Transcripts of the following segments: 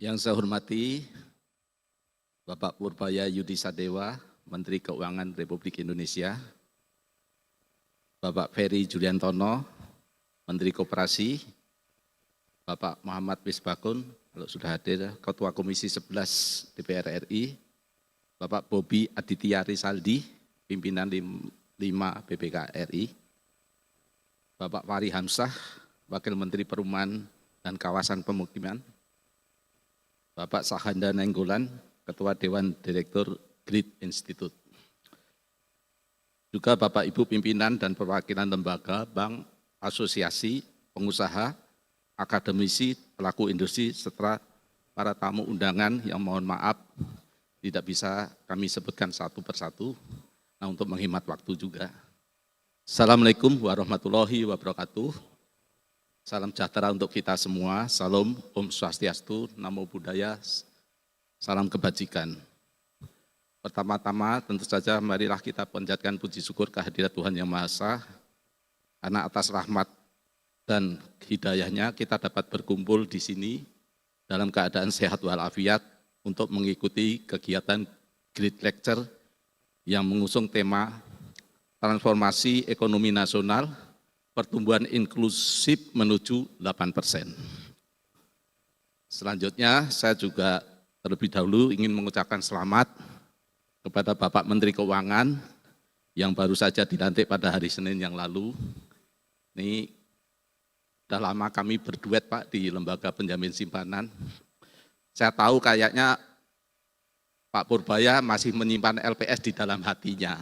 Yang saya hormati Bapak Purbaya Yudi Sadewa, Menteri Keuangan Republik Indonesia, Bapak Ferry Juliantono, Menteri Koperasi, Bapak Muhammad Misbakun, kalau sudah hadir, Ketua Komisi 11 DPR RI, Bapak Bobi Aditya Risaldi, Pimpinan 5 BPK RI, Bapak Fahri Hamzah, Wakil Menteri Perumahan dan Kawasan Pemukiman, Bapak Sahanda Nainggolan, Ketua Dewan Direktur Grid Institute. Juga Bapak Ibu pimpinan dan perwakilan lembaga, bank, asosiasi, pengusaha, akademisi, pelaku industri, serta para tamu undangan yang mohon maaf tidak bisa kami sebutkan satu persatu, nah untuk menghemat waktu juga. Assalamualaikum warahmatullahi wabarakatuh. Salam sejahtera untuk kita semua, salam, Om Swastiastu, Namo Buddhaya, salam kebajikan. Pertama-tama tentu saja marilah kita panjatkan puji syukur kehadirat Tuhan Yang Maha Esa, karena atas rahmat dan hidayahnya kita dapat berkumpul di sini dalam keadaan sehat walafiat untuk mengikuti kegiatan Grid Lecture yang mengusung tema transformasi ekonomi nasional, pertumbuhan inklusif menuju 8%. Selanjutnya saya juga terlebih dahulu ingin mengucapkan selamat kepada Bapak Menteri Keuangan yang baru saja dilantik pada hari Senin yang lalu. Ini sudah lama kami berduet Pak di Lembaga Penjamin Simpanan. Saya tahu kayaknya Pak Purbaya masih menyimpan LPS di dalam hatinya.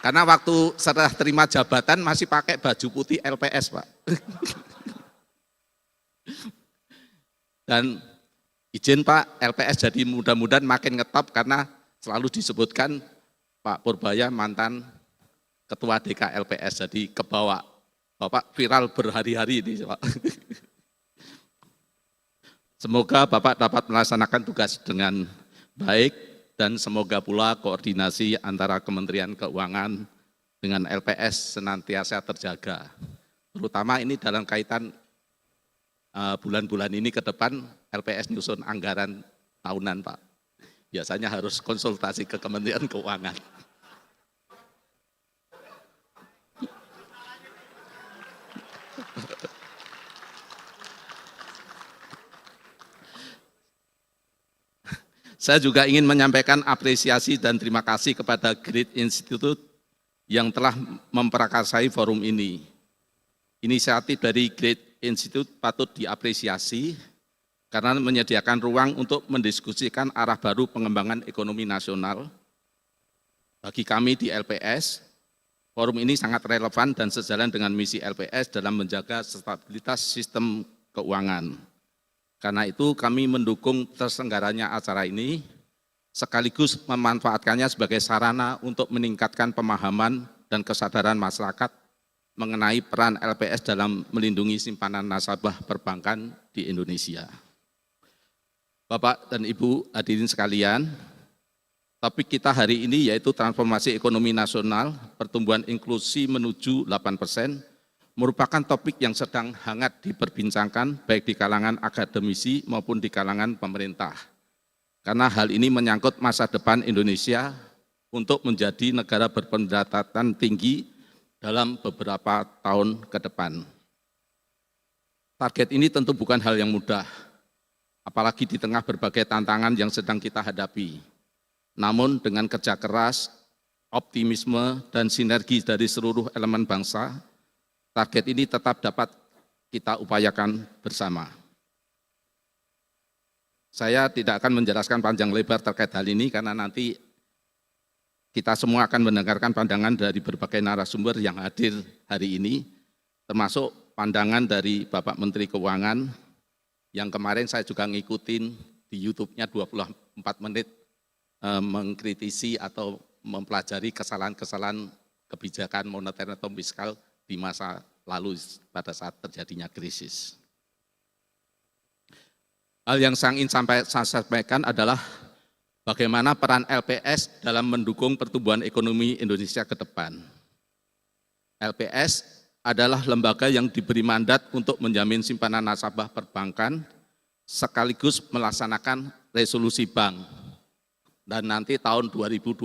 Karena waktu setelah terima jabatan masih pakai baju putih LPS, Pak. Dan izin Pak, LPS jadi mudah-mudahan makin ngetop karena selalu disebutkan Pak Purbaya mantan Ketua DK LPS, jadi kebawa. Bapak viral berhari-hari ini, Pak. Semoga Bapak dapat melaksanakan tugas dengan baik, dan semoga pula koordinasi antara Kementerian Keuangan dengan LPS senantiasa terjaga. Terutama ini dalam kaitan bulan-bulan ini ke depan LPS nyusun anggaran tahunan Pak. Biasanya harus konsultasi ke Kementerian Keuangan. Saya juga ingin menyampaikan apresiasi dan terima kasih kepada Grid Institute yang telah memprakarsai forum ini. Inisiatif dari Grid Institute patut diapresiasi karena menyediakan ruang untuk mendiskusikan arah baru pengembangan ekonomi nasional. Bagi kami di LPS, forum ini sangat relevan dan sejalan dengan misi LPS dalam menjaga stabilitas sistem keuangan. Karena itu kami mendukung terselenggaranya acara ini, sekaligus memanfaatkannya sebagai sarana untuk meningkatkan pemahaman dan kesadaran masyarakat mengenai peran LPS dalam melindungi simpanan nasabah perbankan di Indonesia. Bapak dan Ibu hadirin sekalian, topik kita hari ini yaitu transformasi ekonomi nasional, pertumbuhan inklusi menuju 8%, merupakan topik yang sedang hangat diperbincangkan baik di kalangan akademisi maupun di kalangan pemerintah. Karena hal ini menyangkut masa depan Indonesia untuk menjadi negara berpendapatan tinggi dalam beberapa tahun ke depan. Target ini tentu bukan hal yang mudah, apalagi di tengah berbagai tantangan yang sedang kita hadapi. Namun dengan kerja keras, optimisme, dan sinergi dari seluruh elemen bangsa, target ini tetap dapat kita upayakan bersama. Saya tidak akan menjelaskan panjang lebar terkait hal ini karena nanti kita semua akan mendengarkan pandangan dari berbagai narasumber yang hadir hari ini, termasuk pandangan dari Bapak Menteri Keuangan yang kemarin saya juga ngikutin di YouTube-nya 24 menit mengkritisi atau mempelajari kesalahan-kesalahan kebijakan moneter atau fiskal di masa lalu pada saat terjadinya krisis. Hal yang saya ingin saya sampaikan adalah bagaimana peran LPS dalam mendukung pertumbuhan ekonomi Indonesia ke depan. LPS adalah lembaga yang diberi mandat untuk menjamin simpanan nasabah perbankan sekaligus melaksanakan resolusi bank. Dan nanti tahun 2028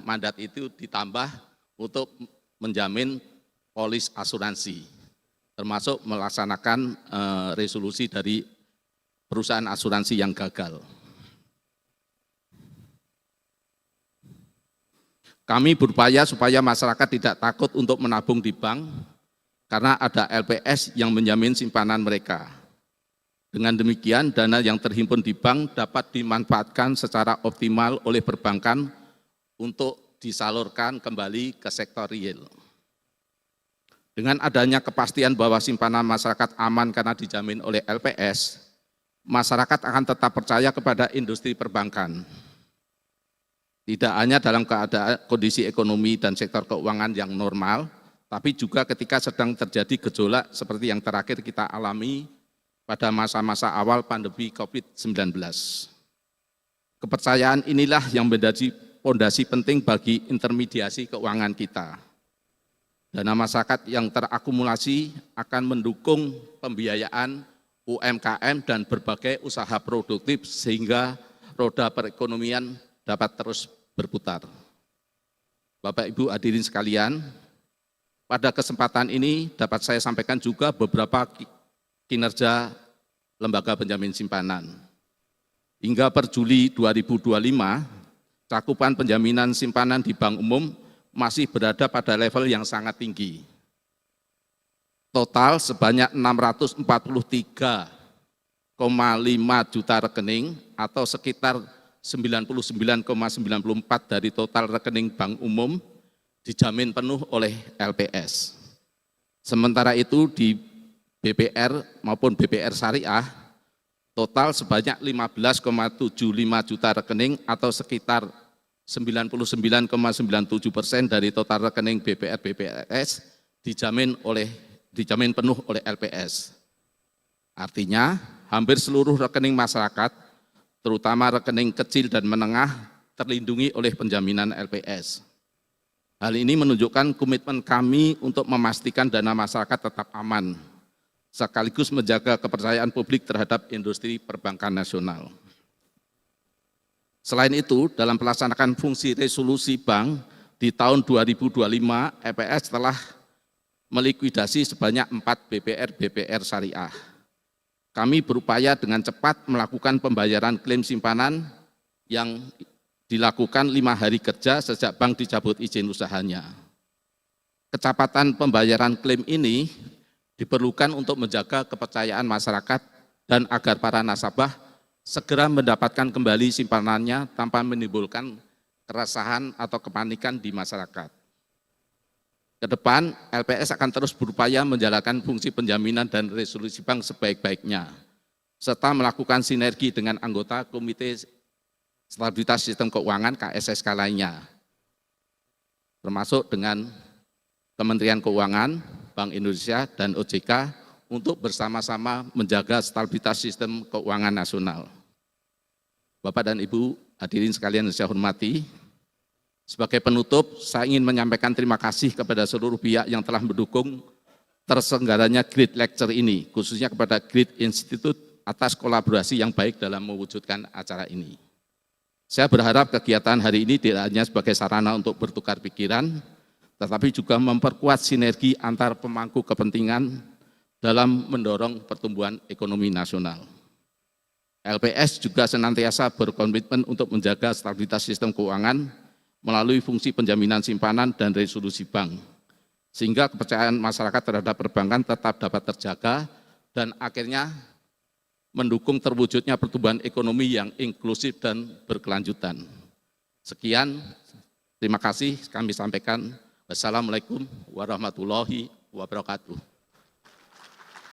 mandat itu ditambah untuk menjamin polis asuransi, termasuk melaksanakan resolusi dari perusahaan asuransi yang gagal. Kami berupaya supaya masyarakat tidak takut untuk menabung di bank karena ada LPS yang menjamin simpanan mereka. Dengan demikian, dana yang terhimpun di bank dapat dimanfaatkan secara optimal oleh perbankan untuk disalurkan kembali ke sektor real. Dengan adanya kepastian bahwa simpanan masyarakat aman karena dijamin oleh LPS, masyarakat akan tetap percaya kepada industri perbankan. Tidak hanya dalam keadaan kondisi ekonomi dan sektor keuangan yang normal, tapi juga ketika sedang terjadi gejolak seperti yang terakhir kita alami pada masa-masa awal pandemi COVID-19. Kepercayaan inilah yang menjadi fondasi penting bagi intermediasi keuangan kita. Dana masyarakat yang terakumulasi akan mendukung pembiayaan UMKM dan berbagai usaha produktif sehingga roda perekonomian dapat terus berputar. Bapak Ibu hadirin sekalian, pada kesempatan ini dapat saya sampaikan juga beberapa kinerja lembaga penjamin simpanan. Hingga per Juli 2025, cakupan penjaminan simpanan di bank umum masih berada pada level yang sangat tinggi. Total sebanyak 643,5 juta rekening atau sekitar 99,94% dari total rekening bank umum dijamin penuh oleh LPS. Sementara itu di BPR maupun BPR Syariah, total sebanyak 15,75 juta rekening atau sekitar 99,97% dari total rekening BPR BPRS dijamin penuh oleh LPS. Artinya, hampir seluruh rekening masyarakat, terutama rekening kecil dan menengah, terlindungi oleh penjaminan LPS. Hal ini menunjukkan komitmen kami untuk memastikan dana masyarakat tetap aman, sekaligus menjaga kepercayaan publik terhadap industri perbankan nasional. Selain itu, dalam melaksanakan fungsi resolusi bank di tahun 2025, LPS telah melikuidasi sebanyak 4 BPR Syariah. Kami berupaya dengan cepat melakukan pembayaran klaim simpanan yang dilakukan 5 hari kerja sejak bank dicabut izin usahanya. Kecepatan pembayaran klaim ini diperlukan untuk menjaga kepercayaan masyarakat dan agar para nasabah segera mendapatkan kembali simpanannya tanpa menimbulkan keresahan atau kepanikan di masyarakat. Ke depan, LPS akan terus berupaya menjalankan fungsi penjaminan dan resolusi bank sebaik-baiknya, serta melakukan sinergi dengan anggota Komite Stabilitas Sistem Keuangan KSSK lainnya, termasuk dengan Kementerian Keuangan, Bank Indonesia, dan OJK untuk bersama-sama menjaga stabilitas sistem keuangan nasional. Bapak dan Ibu hadirin sekalian yang saya hormati, sebagai penutup saya ingin menyampaikan terima kasih kepada seluruh pihak yang telah mendukung terselenggaranya Grid Lecture ini, khususnya kepada Grid Institute atas kolaborasi yang baik dalam mewujudkan acara ini. Saya berharap kegiatan hari ini tidak hanya sebagai sarana untuk bertukar pikiran, tetapi juga memperkuat sinergi antar pemangku kepentingan dalam mendorong pertumbuhan ekonomi nasional. LPS juga senantiasa berkomitmen untuk menjaga stabilitas sistem keuangan melalui fungsi penjaminan simpanan dan resolusi bank, sehingga kepercayaan masyarakat terhadap perbankan tetap dapat terjaga dan akhirnya mendukung terwujudnya pertumbuhan ekonomi yang inklusif dan berkelanjutan. Sekian, terima kasih kami sampaikan. Wassalamualaikum warahmatullahi wabarakatuh.